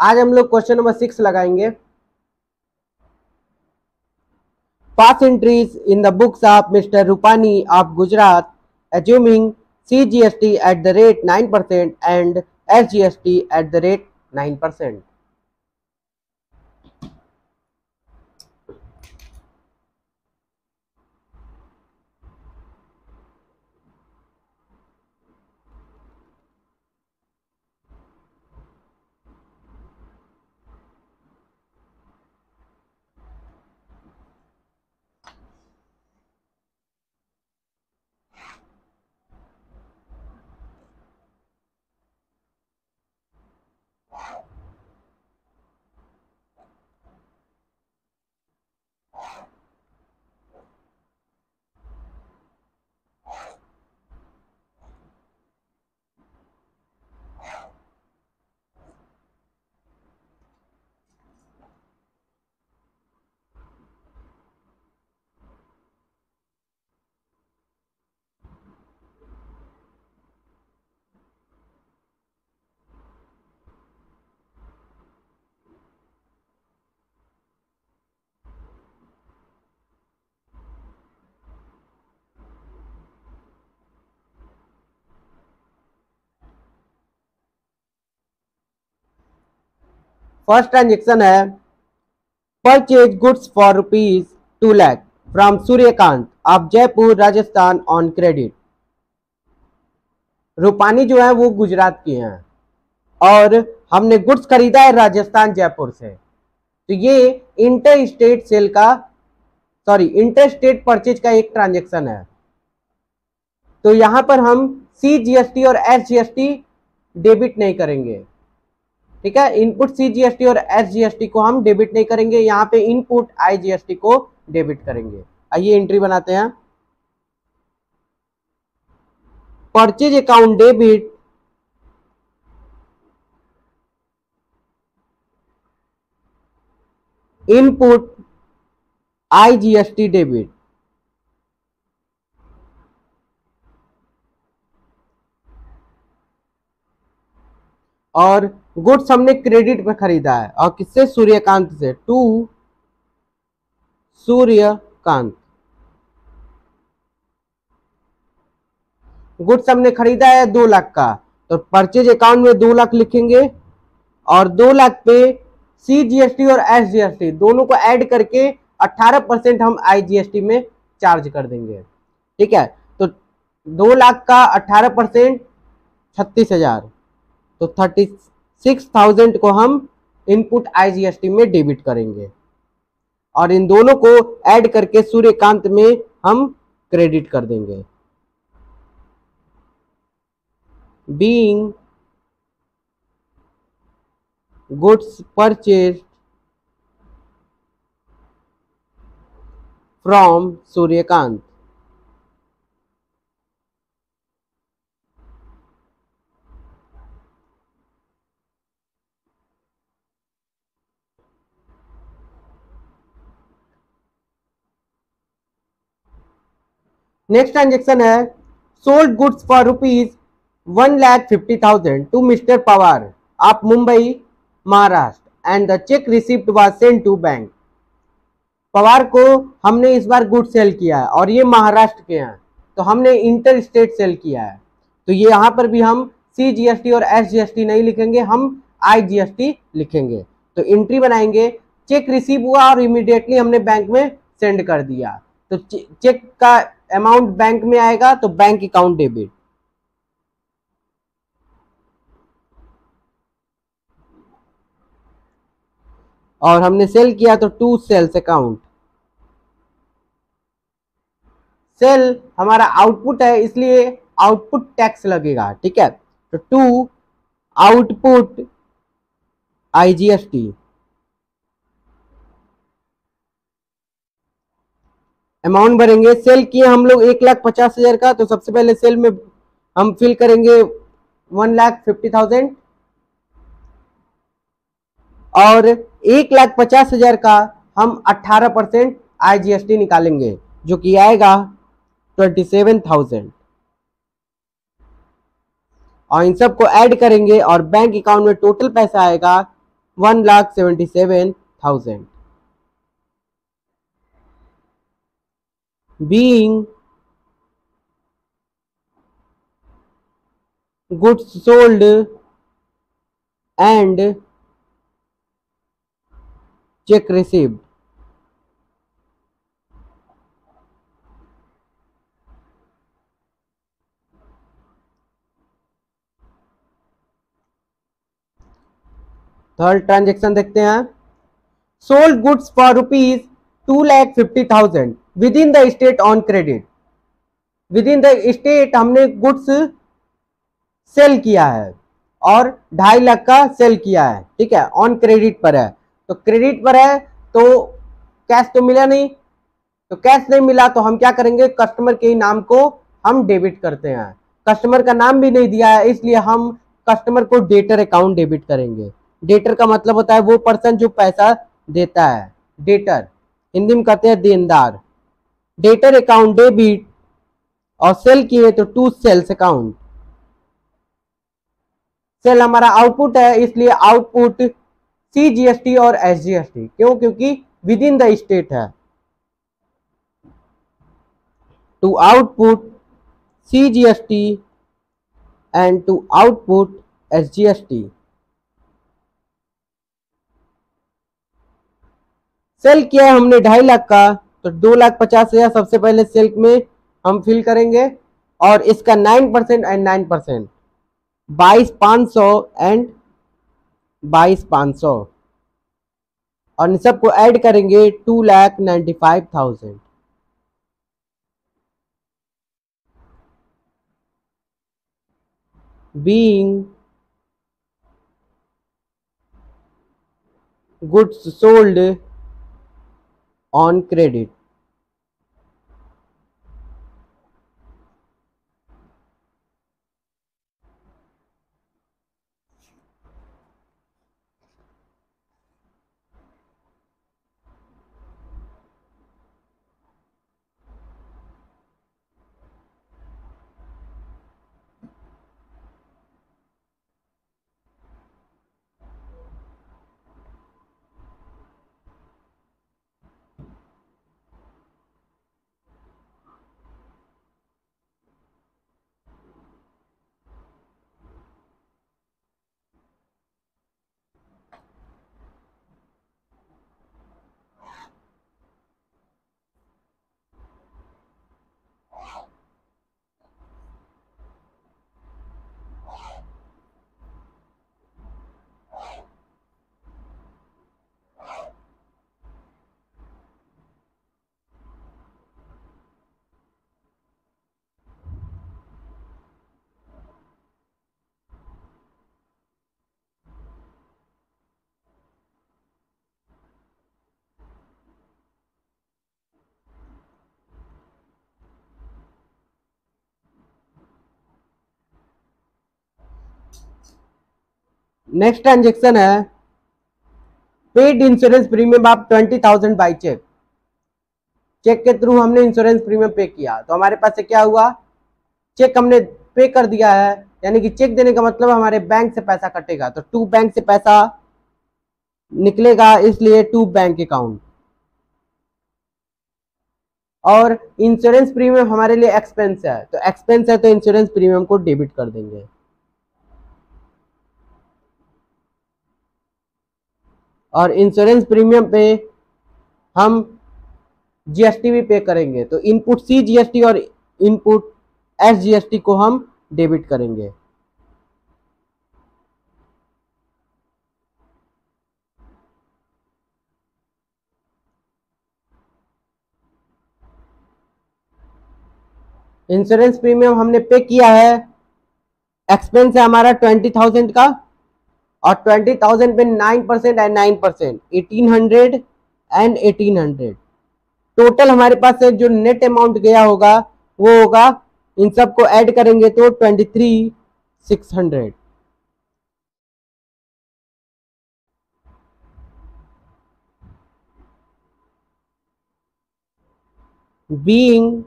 आज हम लोग क्वेश्चन नंबर 6 लगाएंगे। Pass entries in the books of mister Rupani of Gujarat assuming CGST at the rate 9% and SGST at the rate 9%. First transaction है purchase goods for ₹2 lakh from Suryakant of Jaipur Rajasthan on credit. Rupani जो है वो गुजरात की हैं और हमने गुड्स खरीदा है राजस्थान जयपुर से। तो ये इंटर स्टेट परचेज का एक ट्रांजेक्शन है। तो यहां पर हम CGST और SGST डेबिट नहीं करेंगे, ठीक है। इनपुट CGST और SGST को हम डेबिट नहीं करेंगे, यहाँ पे इनपुट IGST को डेबिट करेंगे। आइए एंट्री बनाते हैं। Purchase account debit input IGST debit. और गुड्स हमने क्रेडिट पे खरीदा है और किससे? सूर्यकांत से, टू सूर्यकांत। गुड्स हमने खरीदा है 2 लाख का, तो परचेज अकाउंट में 2 लाख लिखेंगे और 2 लाख पे CGST और SGST दोनों को ऐड करके 18% हम IGST में चार्ज कर देंगे, ठीक है। तो 2 लाख का 18% 36,000, तो 36,000 को हम इनपुट IGST में डेबिट करेंगे और इन दोनों को ऐड करके सूर्यकांत में हम क्रेडिट कर देंगे। Being goods purchased from Suryakant, next transaction है sold goods for ₹1,50,000 to mister Pawar of Mumbai Maharashtra and the cheque receipt was sent to bank. Pawar को हमने इस बार गुड सेल किया है और ये महाराष्ट्र के हैं, तो हमने इंटर स्टेट सेल किया है। तो ये यहाँ पर भी हम CGST और SGST नहीं लिखेंगे, हम IGST लिखेंगे। तो एंट्री बनाएंगे, चेक रिसीव हुआ और इमीडिएटली हमने बैंक में सेंड कर दिया, तो चेक का अमाउंट बैंक में आएगा, तो बैंक अकाउंट डेबिट। और हमने सेल किया तो टू सेल्स अकाउंट। सेल हमारा आउटपुट है इसलिए आउटपुट टैक्स लगेगा, ठीक है। तो टू आउटपुट IGST। अमाउंट भरेंगे, सेल किए हम लोग 1,50,000 का, तो सबसे पहले सेल में हम फिल करेंगे 1,50,000 और 1,50,000 का हम 18% IGST निकालेंगे जो कि आएगा 27,000 और इन सबको ऐड करेंगे और बैंक अकाउंट में टोटल पैसा आएगा 1,77,000. Being goods sold and check received. Third transaction देखते हैं. Sold goods for ₹2,50,000 with in the state on credit. With in the state हमने गुड्स सेल किया है और 2.5 लाख का सेल किया है. ठीक है, ऑन क्रेडिट पर है. तो क्रेडिट पर है तो कैश तो मिला नहीं. तो कैश नहीं मिला तो हम क्या करेंगे, कस्टमर के नाम को हम डेबिट करते हैं. कस्टमर का नाम भी नहीं दिया है इसलिए हम कस्टमर को डेटर अकाउंट डेबिट करेंगे. डेटर का मतलब होता है वो पर्सन जो पैसा देता है. डेटर हिंदी में कहते हैं देनदार. डेटर अकाउंट डेबिट और सेल किए तो टू सेल्स अकाउंट. सेल हमारा आउटपुट है इसलिए आउटपुट CGST और SGST. क्यों? क्योंकि विद इन द स्टेट है. To output CGST and to output SGST. Sale किया है हमने 2.5 लाख का तो 2,50,000 सबसे पहले सेल में हम फिल करेंगे और इसका 9% एंड 9% 22,500 एंड 22,500 और इन सबको ऐड करेंगे 2,95,000. Being goods sold on credit. Next transaction है पेड इंश्योरेंस प्रीमियम आप 20,000 बाई चेक. चेक के थ्रू हमने इंश्योरेंस प्रीमियम पे किया तो हमारे पास से क्या हुआ, चेक हमने पे कर दिया है. यानी कि चेक देने का मतलब हमारे बैंक से पैसा कटेगा तो टू बैंक से पैसा निकलेगा इसलिए टू बैंक अकाउंट. और इंश्योरेंस प्रीमियम हमारे लिए एक्सपेंस है तो एक्सपेंस है तो इंश्योरेंस प्रीमियम को डेबिट कर देंगे. और इंश्योरेंस प्रीमियम पे हम GST भी पे करेंगे तो इनपुट CGST और इनपुट SGST को हम डेबिट करेंगे. इंश्योरेंस प्रीमियम हमने पे किया है. एक्सपेंस है हमारा 20,000 का और 20,000 पे 9% एंड 9% 1,800 एंड 1,800. टोटल हमारे पास से जो नेट अमाउंट गया होगा वो होगा, इन सबको ऐड करेंगे तो 23,600. Being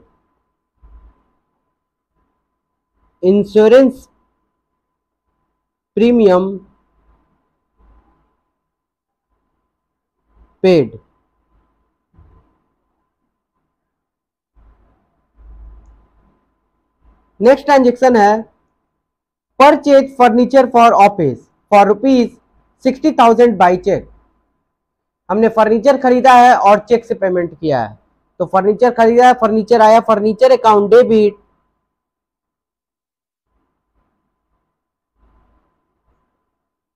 insurance premium पेड। नेक्स्ट ट्रांजेक्शन है purchase furniture for office for ₹60,000 by cheque. हमने फर्नीचर खरीदा है और चेक से पेमेंट किया है, तो फर्नीचर खरीदा है, फर्नीचर आया, फर्नीचर अकाउंट डेबिट,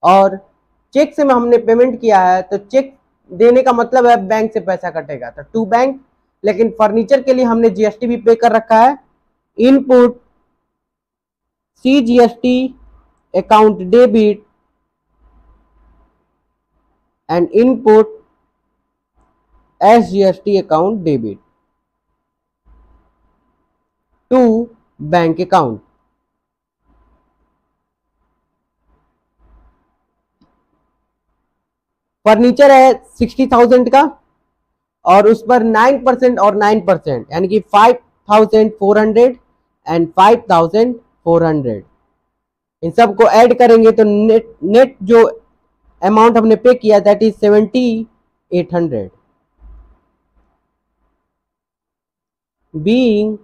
और चेक से हमने पेमेंट किया है, तो चेक देने का मतलब है बैंक से पैसा कटेगा, तो टू बैंक। लेकिन फर्नीचर के लिए हमने जीएसटी भी पे कर रखा है। Input CGST account debit and input SGST account debit to bank account. Furniture है 60,000 का और उस पर 9% और 9% यानी कि 5,400 एंड 5,400, इन सब को ऐड करेंगे तो नेट जो अमाउंट हमने पे किया that is 7,800। Being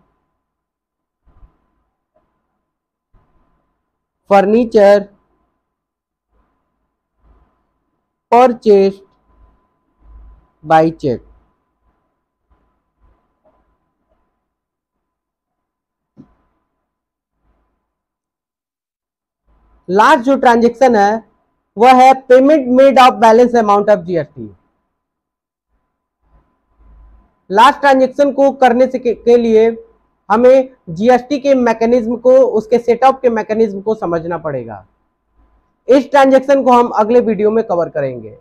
furniture purchased by check। Last जो ट्रांजेक्शन है वह है payment made of balance amount of GST. Last transaction को करने से के लिए हमें जीएसटी के मैकेनिज्म को, उसके सेटअप के मैकेनिज्म को समझना पड़ेगा। इस ट्रांजेक्शन को हम अगले वीडियो में कवर करेंगे।